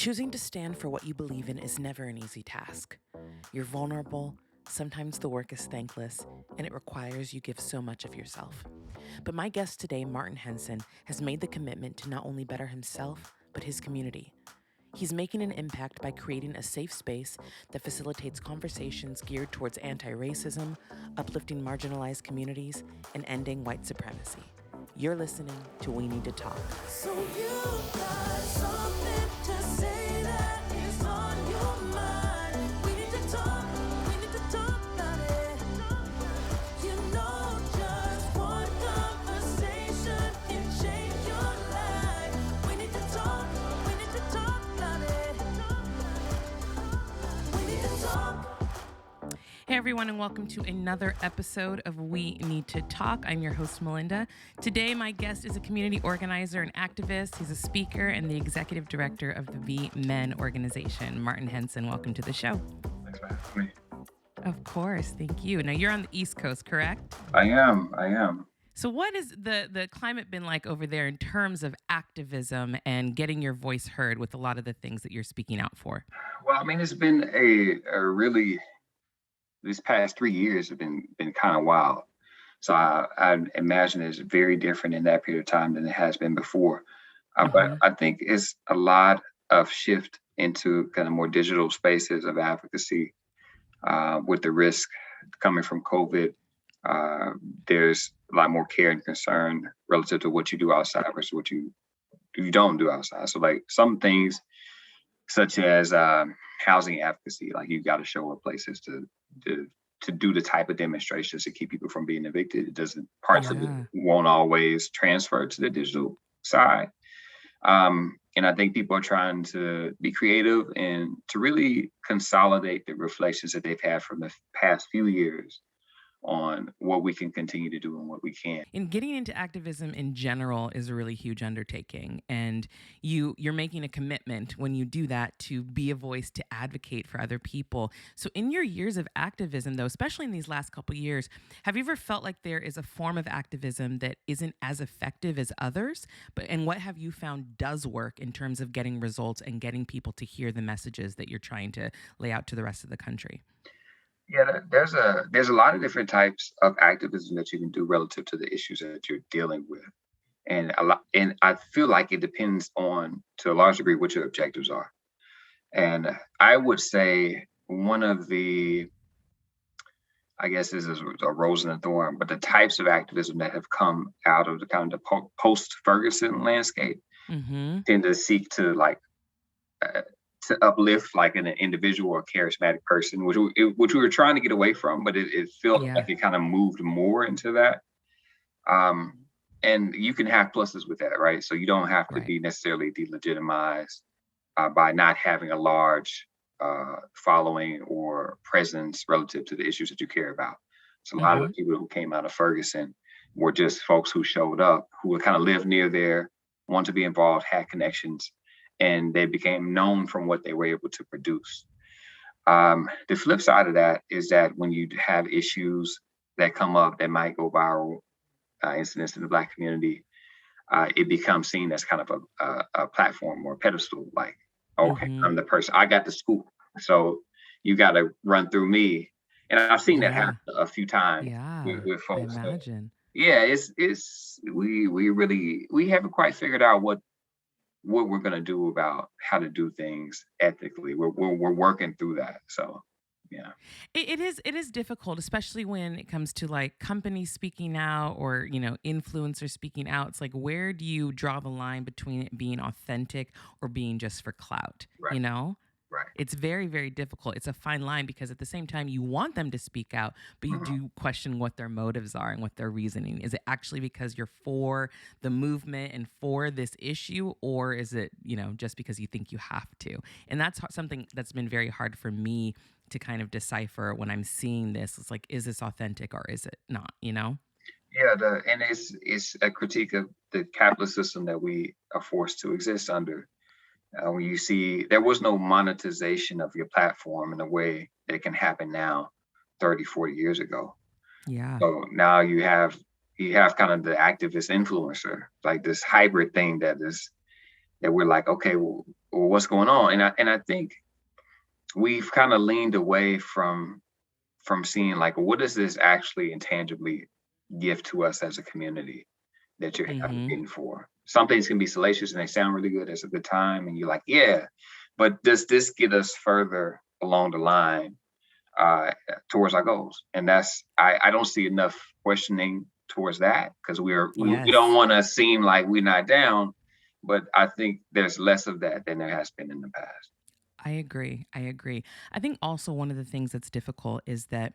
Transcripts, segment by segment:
Choosing to stand for what you believe in is never an easy task. You're vulnerable, sometimes the work is thankless, and it requires you give so much of yourself. But my guest today, Martin Henson, has made the commitment to not only better himself, but his community. He's making an impact by creating a safe space that facilitates conversations geared towards anti-racism, uplifting marginalized communities, and ending white supremacy. You're listening to We Need to Talk. So you got something to say that is on your mind. We need to talk about it. You know, just one conversation can change your life. We need to talk about it. We need to talk. Hey everyone, and welcome to another episode of We Need to Talk. I'm your host, Malynda. Today, my guest is a community organizer and activist. He's a speaker and the executive director of the BMEN organization. Martin Henson, welcome to the show. Thanks for having me. Of course, thank you. Now, you're on the East Coast, correct? I am. So what has the climate been like over there in terms of activism and getting your voice heard with a lot of the things that you're speaking out for? Well, I mean, it's been a really, these past 3 years have been kind of wild. So I imagine it's very different in that period of time than it has been before. But I think it's a lot of shift into kind of more digital spaces of advocacy with the risk coming from COVID. There's a lot more care and concern relative to what you do outside versus what you don't do outside. So like some things such as housing advocacy, like you got to show up places to do the type of demonstrations to keep people from being evicted. It doesn't, parts of it won't always transfer to the digital side. And I think people are trying to be creative and to really consolidate the reflections that they've had from the past few years on what we can continue to do and what we can't. And getting into activism in general is a really huge undertaking. And you're making a commitment when you do that to be a voice, to advocate for other people. So in your years of activism, though, especially in these last couple of years, have you ever felt like there is a form of activism that isn't as effective as others? And what have you found does work in terms of getting results and getting people to hear the messages that you're trying to lay out to the rest of the country? Yeah, there's a lot of different types of activism that you can do relative to the issues that you're dealing with, and I feel like it depends on, to a large degree, what your objectives are. And I would say one of the, I guess this is a rose and a thorn, but the types of activism that have come out of the kind of the post-Ferguson landscape tend to seek to to uplift like an individual or charismatic person, which we were trying to get away from, but it felt like it kind of moved more into that. And you can have pluses with that, right? So you don't have to be necessarily delegitimized by not having a large following or presence relative to the issues that you care about. So a lot of the people who came out of Ferguson were just folks who showed up, who would kind of live near there, want to be involved, had connections, and they became known from what they were able to produce. The flip side of that is that when you have issues that come up that might go viral, incidents in the Black community, it becomes seen as kind of a platform or a pedestal, like, okay, I'm the person, I got the scoop, so you got to run through me. And I've seen that happen a few times with folks. I imagine. We haven't quite figured out what we're going to do about how to do things ethically. We're working through that. So, yeah. It is difficult, especially when it comes to like companies speaking out or, influencers speaking out. It's like, where do you draw the line between it being authentic or being just for clout, Right. It's very, very difficult. It's a fine line because at the same time, you want them to speak out, but you do question what their motives are and what their reasoning. Is it actually because you're for the movement and for this issue, or is it, just because you think you have to? And that's something that's been very hard for me to kind of decipher when I'm seeing this. It's like, is this authentic or is it not, Yeah, and it's a critique of the capitalist system that we are forced to exist under. When you see there was no monetization of your platform in a way that can happen now 30, 40 years ago. Yeah. So now you have kind of the activist influencer, like this hybrid thing that that we're like, okay, well, what's going on? And I think we've kind of leaned away from seeing like what does this actually intangibly give to us as a community that you're Mm-hmm. advocating for. Some things can be salacious and they sound really good as a good time, and you're like, yeah, but does this get us further along the line uh, towards our goals? And I don't see enough questioning towards that because we don't Yes. want to seem like we're not down, but I think there's less of that than there has been in the past. I agree. I agree. I think also one of the things that's difficult is that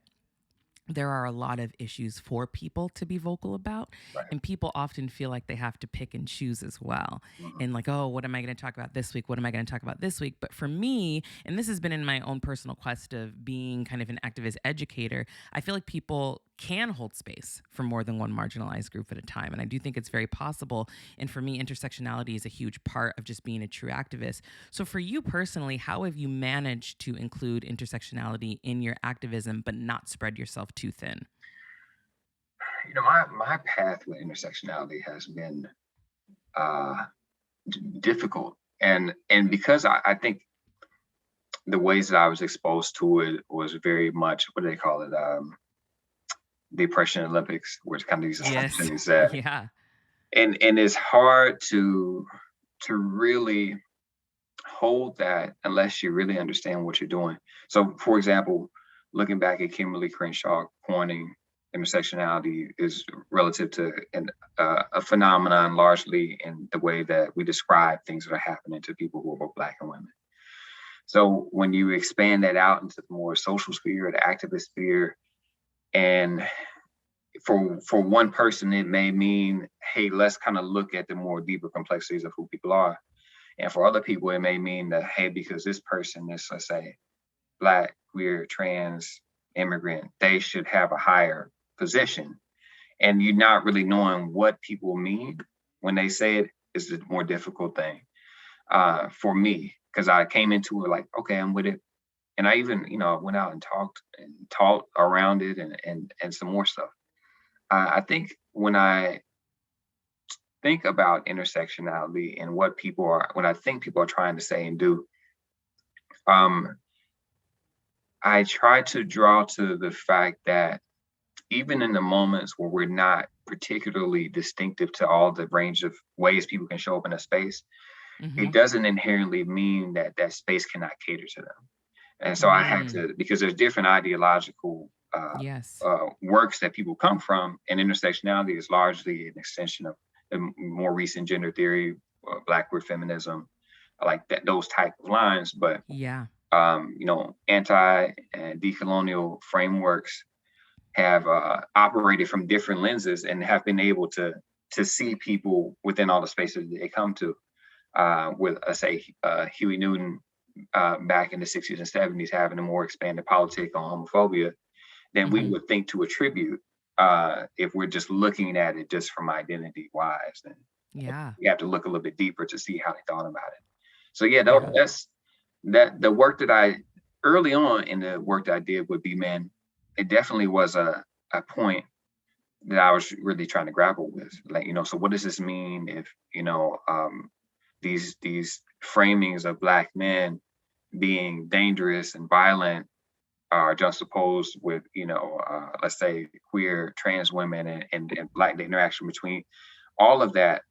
there are a lot of issues for people to be vocal about, Right. and people often feel like they have to pick and choose as well, Mhm. and like, oh, what am I going to talk about this week, what am I going to talk about this week? But for me, and this has been in my own personal quest of being kind of an activist educator, I feel like people can hold space for more than one marginalized group at a time, and I do think it's very possible. And for me, intersectionality is a huge part of just being a true activist. So for you personally, how have you managed to include intersectionality in your activism but not spread yourself too thin? My path with intersectionality has been uh, difficult, and because I think the ways that I was exposed to it was very much what do they call it? The oppression Olympics, where it's kind of these Yes. assumptions that, Yeah. and it's hard to really hold that unless you really understand what you're doing. So, for example, looking back at Kimberly Crenshaw pointing intersectionality is relative to a phenomenon largely in the way that we describe things that are happening to people who are both Black and women. So when you expand that out into the more social sphere, the activist sphere, and for one person, it may mean, hey, let's kind of look at the more deeper complexities of who people are. And for other people, it may mean that, hey, because this person is, let's say, Black, queer, trans, immigrant, they should have a higher position. And you're not really knowing what people mean when they say it is the more difficult thing for me, because I came into it like, okay, I'm with it. And I even, went out and talked around it and some more stuff. I think when I think about intersectionality and when I think people are trying to say and do, um, I try to draw to the fact that even in the moments where we're not particularly distinctive to all the range of ways people can show up in a space, Mm-hmm. it doesn't inherently mean that that space cannot cater to them. And so I had Mm. to, because there's different ideological Yes. works that people come from, and intersectionality is largely an extension of the more recent gender theory, Black queer feminism, like that, those type of lines. But Yeah. anti and decolonial frameworks have operated from different lenses and have been able to see people within all the spaces that they come to. With say Huey Newton back in the 60s and 70s having a more expanded politic on homophobia than we Mm-hmm. would think to attribute if we're just looking at it just from identity wise. And Yeah. you have to look a little bit deeper to see how they thought about it. So yeah, Yeah. that's that the work that I early on in the work that I did with BMEN, it definitely was a point that I was really trying to grapple with. Like, so what does this mean if, these framings of Black men being dangerous and violent are juxtaposed with, let's say queer, trans women and Black, the interaction between all of that.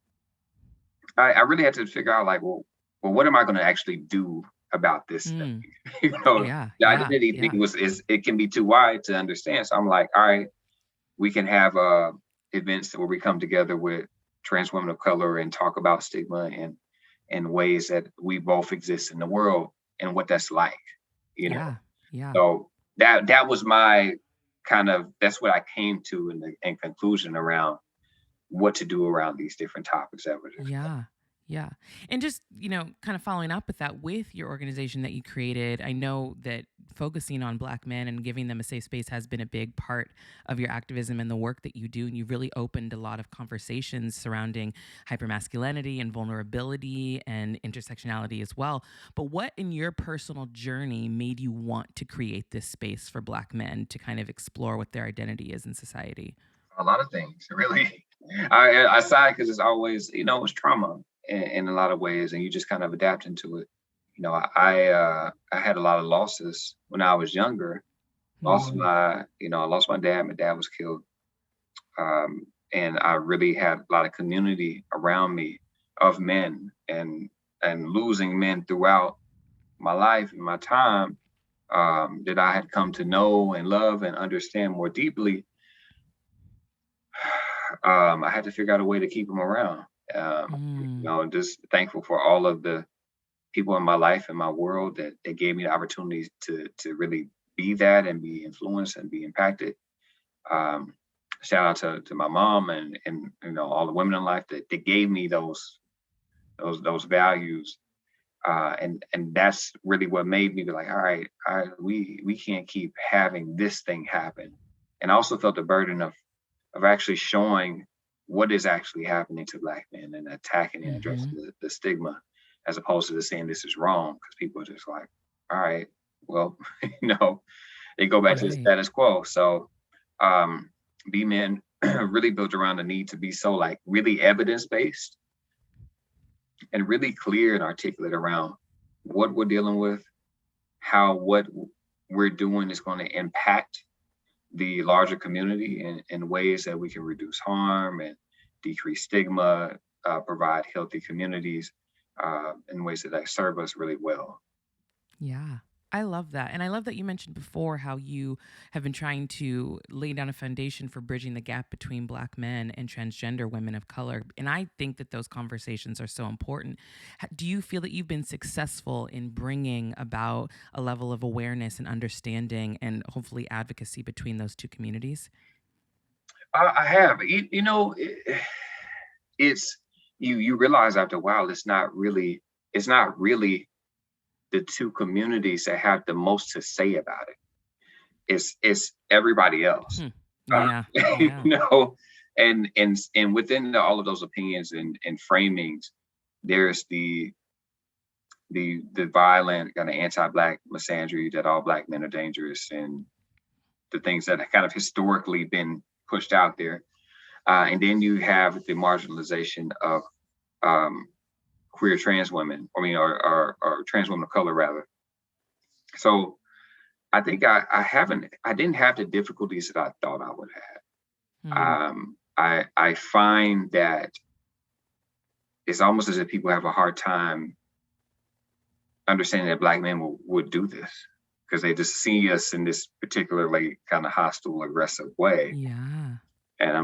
I really had to figure out like, well, what am I going to actually do about this thing? Mm. you know, Yeah. the Yeah. identity thing Yeah. it can be too wide to understand. So I'm like, all right, we can have events where we come together with trans women of color and talk about stigma and ways that we both exist in the world and what that's like, you know. Yeah. Yeah. So that was my that's what I came to in conclusion around what to do around these different topics that were just. Yeah. Yeah. And just, kind of following up with that with your organization that you created, I know that focusing on Black men and giving them a safe space has been a big part of your activism and the work that you do. And you've really opened a lot of conversations surrounding hypermasculinity and vulnerability and intersectionality as well. But what in your personal journey made you want to create this space for Black men to kind of explore what their identity is in society? A lot of things, really. I sighed because it's always, it's trauma. in a lot of ways, and you just kind of adapt into it. I had a lot of losses when I was younger. Mm, I lost my dad. My dad was killed, and I really had a lot of community around me of men, and losing men throughout my life and my time, that I had come to know and love and understand more deeply. I had to figure out a way to keep them around. mm, Just thankful for all of the people in my life and my world that gave me the opportunities to really be that and be influenced and be impacted. Um, Shout out to my mom and all the women in life that gave me those values. And that's really what made me be like, all right, we can't keep having this thing happen. And I also felt the burden of actually showing what is actually happening to Black men and attacking and mm-hmm. addressing the stigma, as opposed to just saying this is wrong, because people are just like, all right, well, they go back to the Right. status quo. So um, BMEN really built around the need to be so like really evidence based and really clear and articulate around what we're dealing with, how what we're doing is going to impact the larger community in ways that we can reduce harm and decrease stigma, provide healthy communities in ways that serve us really well. Yeah. I love that. And I love that you mentioned before how you have been trying to lay down a foundation for bridging the gap between Black men and transgender women of color. And I think that those conversations are so important. Do you feel that you've been successful in bringing about a level of awareness and understanding and hopefully advocacy between those two communities? I have, it's you realize after a while it's not really the two communities that have the most to say about it. It's everybody else. Hmm. Uh, Yeah. you Yeah. know, and within all of those opinions and framings, there's the violent kind of anti-Black misandry that all Black men are dangerous, and the things that have kind of historically been pushed out there. And then you have the marginalization of um, queer trans women, or trans women of color rather. So I think I didn't have the difficulties that I thought I would Hmm. have. I find that it's almost as if people have a hard time understanding that Black men would do this, because they just see us in this particularly kind of hostile, aggressive way. Yeah. And I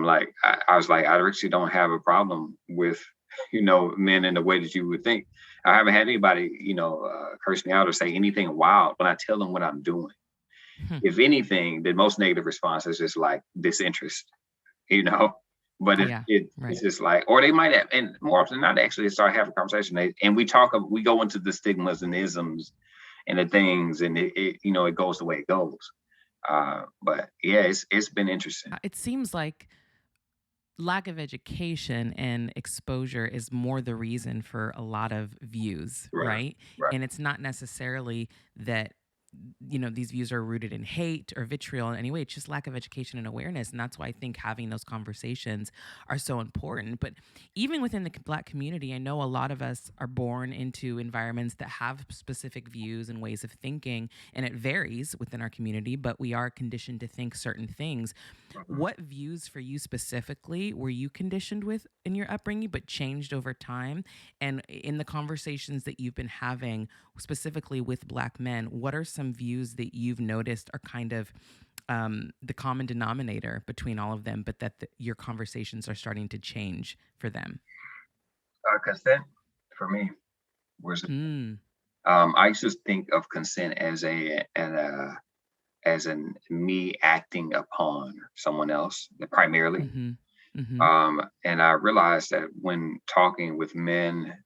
was like, I actually don't have a problem with, men in the way that you would think. I haven't had anybody, curse me out or say anything wild when I tell them what I'm doing. Hmm. If anything, the most negative response is just like disinterest, you know. But Yeah. it's Right. just like, or they might have, and more often than not, actually start having a conversation. And we go into the stigmas and isms and the things, and it goes the way it goes. But yeah, it's been interesting. It seems like lack of education and exposure is more the reason for a lot of views, Right, right? right. And it's not necessarily that these views are rooted in hate or vitriol in any way. It's just lack of education and awareness, and that's why I think having those conversations are so important. But even within the Black community, I know a lot of us are born into environments that have specific views and ways of thinking, and it varies within our community, but we are conditioned to think certain things. Mhm. What views for you specifically were you conditioned with in your upbringing but changed over time? And in the conversations that you've been having specifically with Black men, what are some views that you've noticed are kind of the common denominator between all of them, but that your conversations are starting to change for them? Consent for me was, Mm, I used to think of consent as an me acting upon someone else primarily. mm-hmm, mm-hmm. And I realized that when talking with men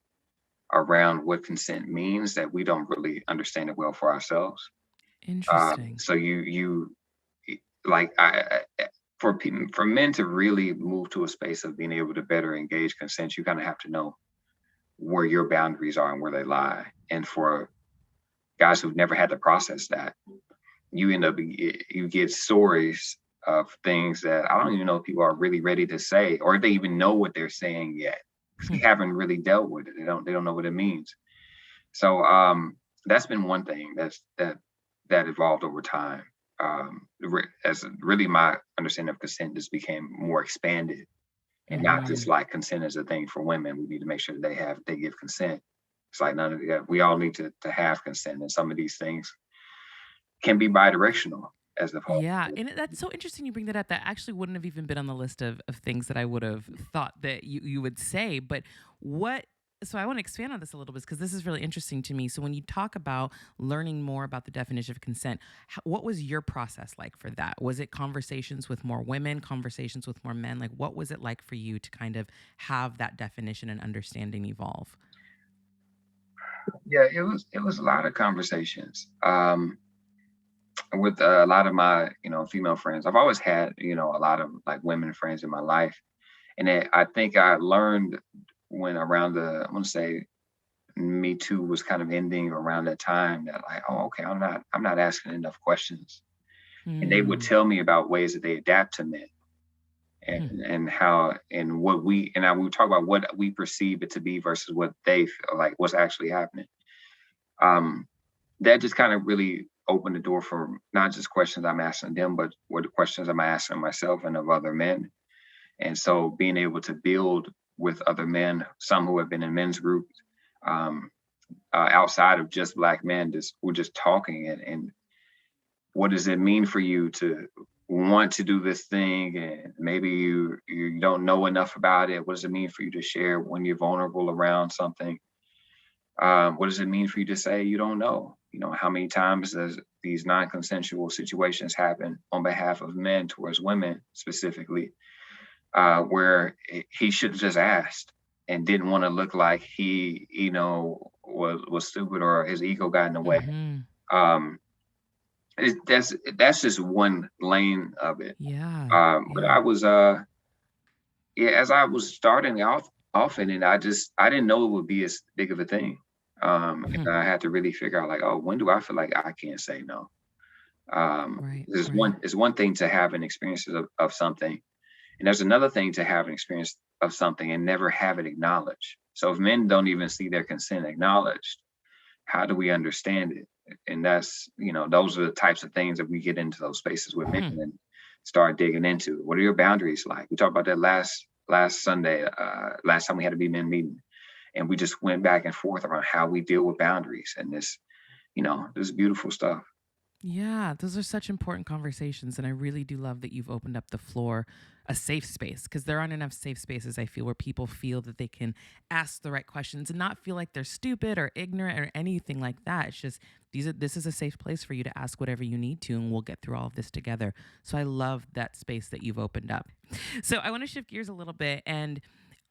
around what consent means, that we don't really understand it well for ourselves. Interesting. So you like for men to really move to a space of being able to better engage consent, you kind of have to know where your boundaries are and where they lie. And for guys who've never had to process that, you get stories of things that I don't even know if people are really ready to say, or if they even know what they're saying yet. because they Hmm. haven't really dealt with it. They don't know what it means. So that's been one thing that evolved over time. As really my understanding of consent just became more expanded, and not just Hmm. like consent is a thing for women. We need to make sure they give consent. It's like none of that. We all need to have consent, and some of these things can be bidirectional as opposed Yeah, to. and that's so interesting you bring that up. That actually wouldn't have even been on the list of things that I would have thought that you would say. But what? So I want to expand on this a little bit because this is really interesting to me. So when you talk about learning more about the definition of consent, what was your process like for that? Was it conversations with more women, conversations with more men? Like, what was it like for you to kind of have that definition and understanding evolve? Yeah, it was a lot of conversations. With a lot of my female friends. I've always had a lot of like women friends in my life, and I think I learned when around the I want to say Me Too was kind of ending around that time that like, oh, okay, I'm not asking enough questions, and they would Hmm. tell me about ways that they adapt to men, Hmm. and how and what we would talk about what we perceive it to be versus what they feel like what's actually happening. Um, that just kind of really opened the door for not just questions I'm asking them, but what the questions I'm asking myself and of other men. And so being able to build with other men, some who have been in men's groups, um, outside of just Black men, just we're just talking, and what does it mean for you to want to do this thing, and maybe you don't know enough about it. What does it mean for you to share when you're vulnerable around something? What does it mean for you to say you don't know? How many times does these non-consensual situations happen on behalf of men towards women specifically, where he should have just asked and didn't want to look like he, was stupid or his ego got in the way. Hmm. Um, that's just one lane of it. Yeah. But Yeah. I was, yeah, as I was starting off in it, I didn't know it would be as big of a thing. Hmm. And I had to really figure out like, oh, when do I feel like I can't say no? Right. There's Right. one it's one thing to have an experience of something, and there's another thing to have an experience of something and never have it acknowledged. So if men don't even see their consent acknowledged, how do we understand it? And those are the types of things that we get into those spaces with men Hmm. and start digging into. What are your boundaries like? We talked about that last Sunday, last time we had a BMEN meeting, and we just went back and forth around how we deal with boundaries and this beautiful stuff. Yeah, those are such important conversations. And I really do love that you've opened up the floor, a safe space, because there aren't enough safe spaces, I feel, where people feel that they can ask the right questions and not feel like they're stupid or ignorant or anything like that. It's just this is a safe place for you to ask whatever you need to, and we'll get through all of this together. So I love that space that you've opened up. So I want to shift gears a little bit. And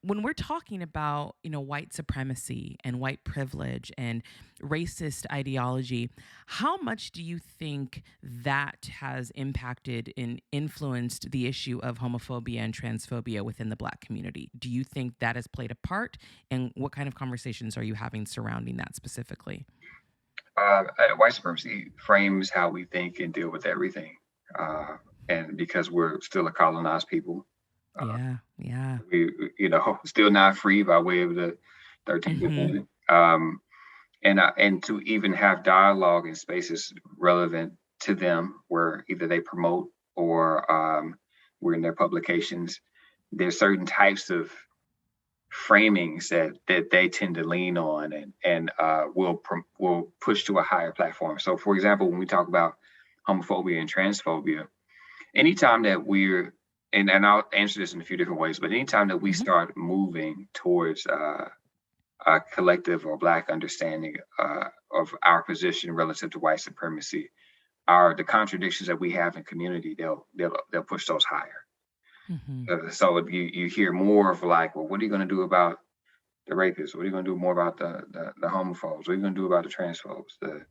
when we're talking about, white supremacy and white privilege and racist ideology, how much do you think that has impacted and influenced the issue of homophobia and transphobia within the Black community? Do you think that has played a part? And what kind of conversations are you having surrounding that specifically? White supremacy frames how we think and deal with everything, uh, and because we're still a colonized people, uh, Yeah, yeah. we still not free by way of the 13th Hmm. Amendment. And to even have dialogue in spaces relevant to them, where either they promote or we're in their publications, there's certain types of framings that they tend to lean on and will push to a higher platform. So, for example, when we talk about homophobia and transphobia, anytime that and I'll answer this in a few different ways, but anytime that we Hmm. start moving towards a collective or Black understanding of our position relative to white supremacy, the contradictions that we have in community, they'll push those higher. Hmm. So you hear more of like, well, what are you going to do about the rapists? What are you going to do more about the homophobes? What are you going to do about the transphobes, the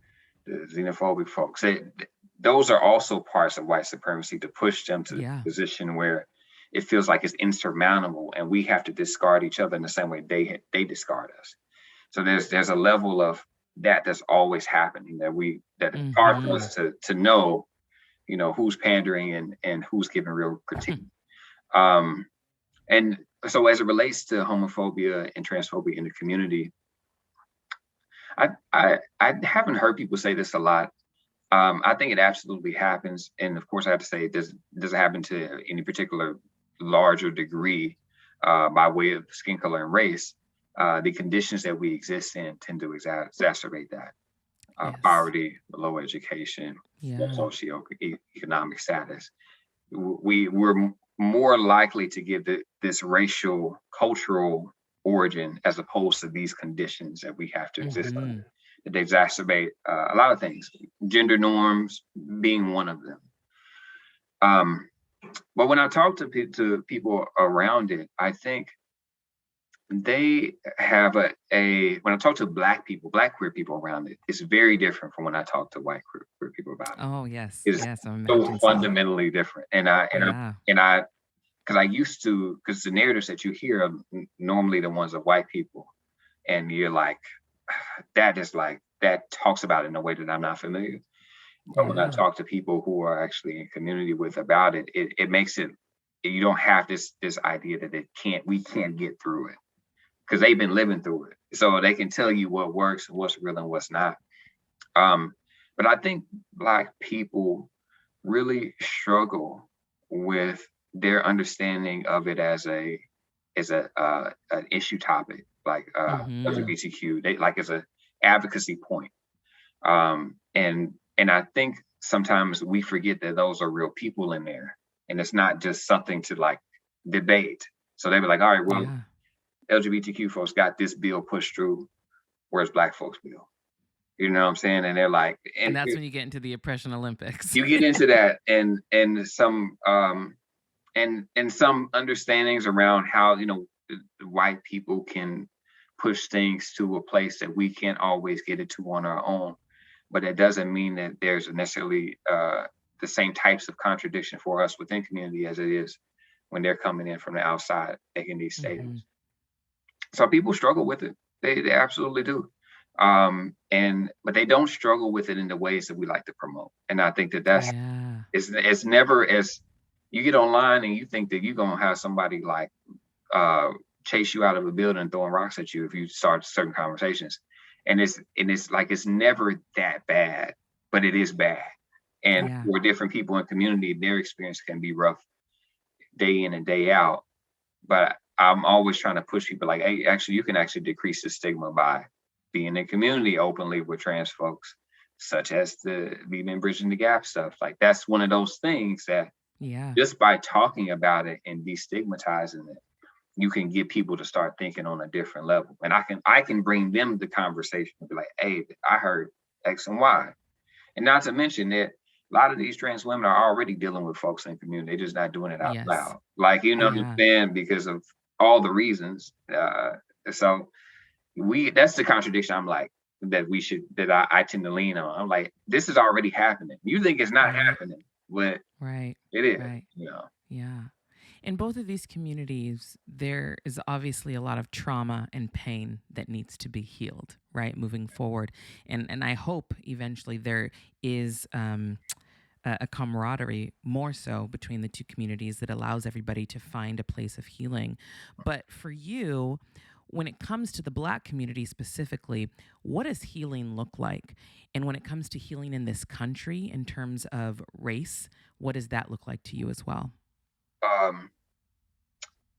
xenophobic folks? Those are also parts of white supremacy to push them to the Yeah. position where it feels like it's insurmountable, and we have to discard each other in the same way they discard us. So there's a level of that's always happening that it's hard for Hmm. us to know, who's pandering and who's giving real critique. Um, and So as it relates to homophobia and transphobia in the community, I haven't heard people say this a lot. I think it absolutely happens, and of course, I have to say it doesn't happen to any particular larger degree by way of skin color and race. The conditions that we exist in tend to exacerbate that. Yes. Poverty, low education, Yeah. socioeconomic status. We're more likely to give this racial, cultural origin as opposed to these conditions that we have to exist under. That they exacerbate a lot of things, gender norms being one of them. But when I talk to people around it, I think they have when I talk to Black queer people around it, it's very different from when I talk to white queer people about it. Oh, yes. It's Yes, I so imagine so. fundamentally different. Because I used to, because the narratives that you hear are normally the ones of white people, and you're like, that talks about it in a way that I'm not familiar. But when I talk to people who are actually in community with about it, it makes it, you don't have this idea that we can't get through it, because they've been living through it. So they can tell you what works, what's real and what's not. But I think Black people really struggle with their understanding of it as an issue topic, like LGBTQ, they like as an advocacy point. And I think sometimes we forget that those are real people in there, and it's not just something to like debate. So they be like, all right, well, LGBTQ folks got this bill pushed through, where's Black folks' bill? You know what I'm saying? And they're like, and that's when you get into the oppression Olympics. You get into that, and some some understandings around how, white people can push things to a place that we can't always get it to on our own. But it doesn't mean that there's necessarily the same types of contradiction for us within community as it is when they're coming in from the outside making these statements. So people struggle with it. They absolutely do. But they don't struggle with it in the ways that we like to promote. And I think that's it's never as you get online and you think that you're gonna have somebody like chase you out of a building throwing rocks at you if you start certain conversations. And it's like it's never that bad, but it is bad. And for different people in community, their experience can be rough day in and day out. But I'm always trying to push people like, hey, actually, you can actually decrease the stigma by being in community openly with trans folks, such as the BMEN Bridging the Gap stuff. Like that's one of those things that just by talking about it and destigmatizing it, you can get people to start thinking on a different level. And I can bring them the conversation and be like, hey, I heard X and Y. And not to mention that a lot of these trans women are already dealing with folks in the community. They're just not doing it out loud. Like, you know what I'm saying? Because of all the reasons. So that's the contradiction I'm like, that I tend to lean on. I'm like, this is already happening. You think it's not happening, but it is. Yeah. In both of these communities, there is obviously a lot of trauma and pain that needs to be healed, right, moving forward. And I hope eventually there is a camaraderie more so between the two communities that allows everybody to find a place of healing. But for you, when it comes to the Black community specifically, what does healing look like? And when it comes to healing in this country in terms of race, what does that look like to you as well?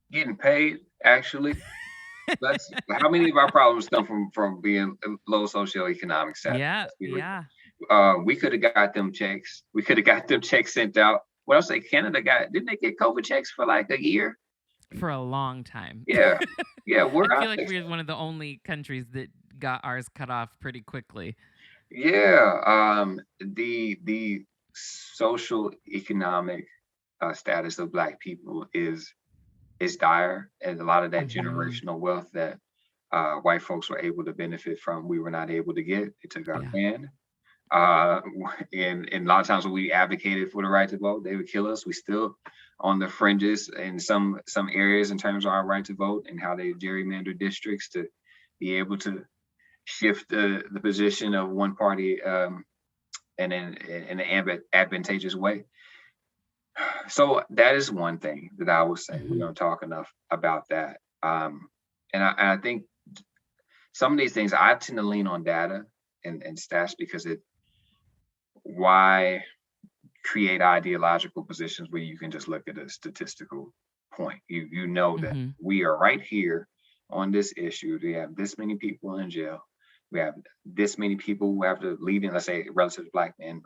Getting paid, actually. That's how many of our problems come from being low socioeconomic status. We could have got them checks. We could have got them checks sent out. What else? Canada didn't they get COVID checks for like a year? For a long time. Yeah. I feel like we're one of the only countries that got ours cut off pretty quickly. Yeah. The social economic status of Black people is dire, and a lot of that generational wealth that white folks were able to benefit from, we were not able to get. It took our hand. And a lot of times when we advocated for the right to vote, they would kill us. We still on the fringes in some areas in terms of our right to vote and how they gerrymander districts to be able to shift the position of one party in an advantageous way. So that is one thing that I would say. We Hmm. don't talk enough about that. And I think some of these things I tend to lean on data and stats because why create ideological positions where you can just look at a statistical point. You know that Hmm. we are right here on this issue. We have this many people in jail. We have this many people who have to leave in, let's say, relative to Black men.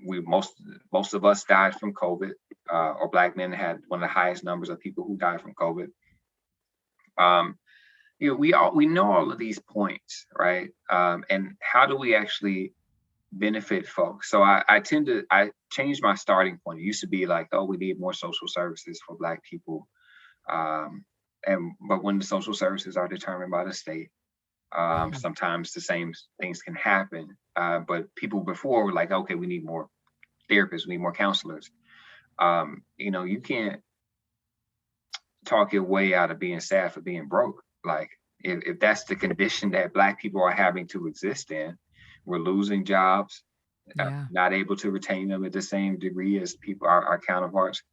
We most of us died from COVID, or Black men had one of the highest numbers of people who died from COVID. Um, we know all of these points, right? And how do we actually benefit folks? So I changed my starting point. It used to be like, oh, we need more social services for Black people, um, but when the social services are determined by the state, Hmm. sometimes the same things can happen. But people before were like, okay, we need more therapists, we need more counselors. You can't talk your way out of being sad for being broke. Like if that's the condition that Black people are having to exist in, we're losing jobs, Yeah. not able to retain them at the same degree as people, our counterparts.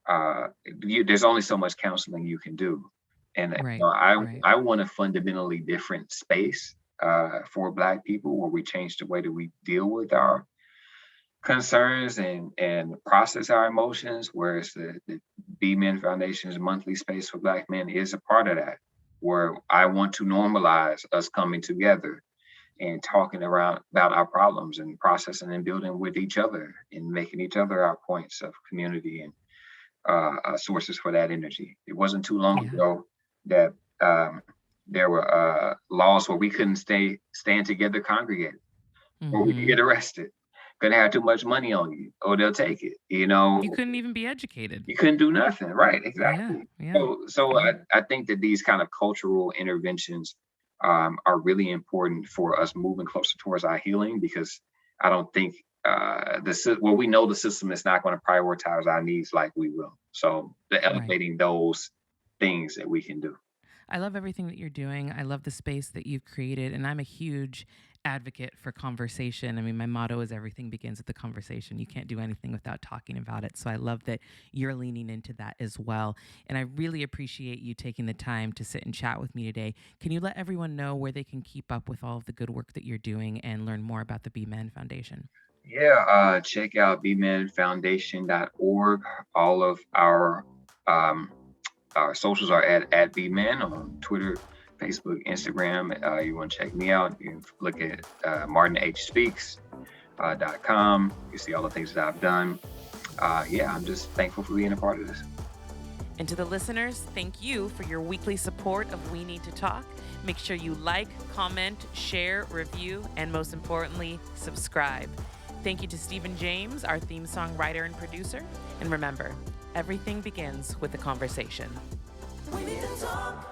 There's only so much counseling you can do, and Right. Right. I want a fundamentally different space for Black people where we change the way that we deal with our concerns and process our emotions, whereas the BMEN Foundation's monthly space for Black men is a part of that, where I want to normalize us coming together and talking around about our problems and processing and building with each other and making each other our points of community and sources for that energy. It wasn't too long Yeah. ago that there were laws where we couldn't stand together congregated, or we could Hmm. get arrested. Couldn't have too much money on you, or they'll take it. You couldn't even be educated. You couldn't do nothing. Right? Yeah. Exactly. Yeah. So Yeah. I think that these kind of cultural interventions are really important for us moving closer towards our healing, because I don't think we know the system is not going to prioritize our needs like we will. So the Right. elevating those things that we can do. I love everything that you're doing. I love the space that you've created. And I'm a huge advocate for conversation. I mean, my motto is everything begins with the conversation. You can't do anything without talking about it. So I love that you're leaning into that as well. And I really appreciate you taking the time to sit and chat with me today. Can you let everyone know where they can keep up with all of the good work that you're doing and learn more about the BMEN Foundation? Yeah, check out bmenfoundation.org. All of um, our socials are at BMEN on Twitter, Facebook, Instagram. You want to check me out, you can look at martinhspeaks.com. You see all the things that I've done. Yeah, I'm just thankful for being a part of this. And to the listeners, thank you for your weekly support of We Need to Talk. Make sure you like, comment, share, review, and most importantly, subscribe. Thank you to Stephen James, our theme song writer and producer. And remember, everything begins with a conversation. We need to talk.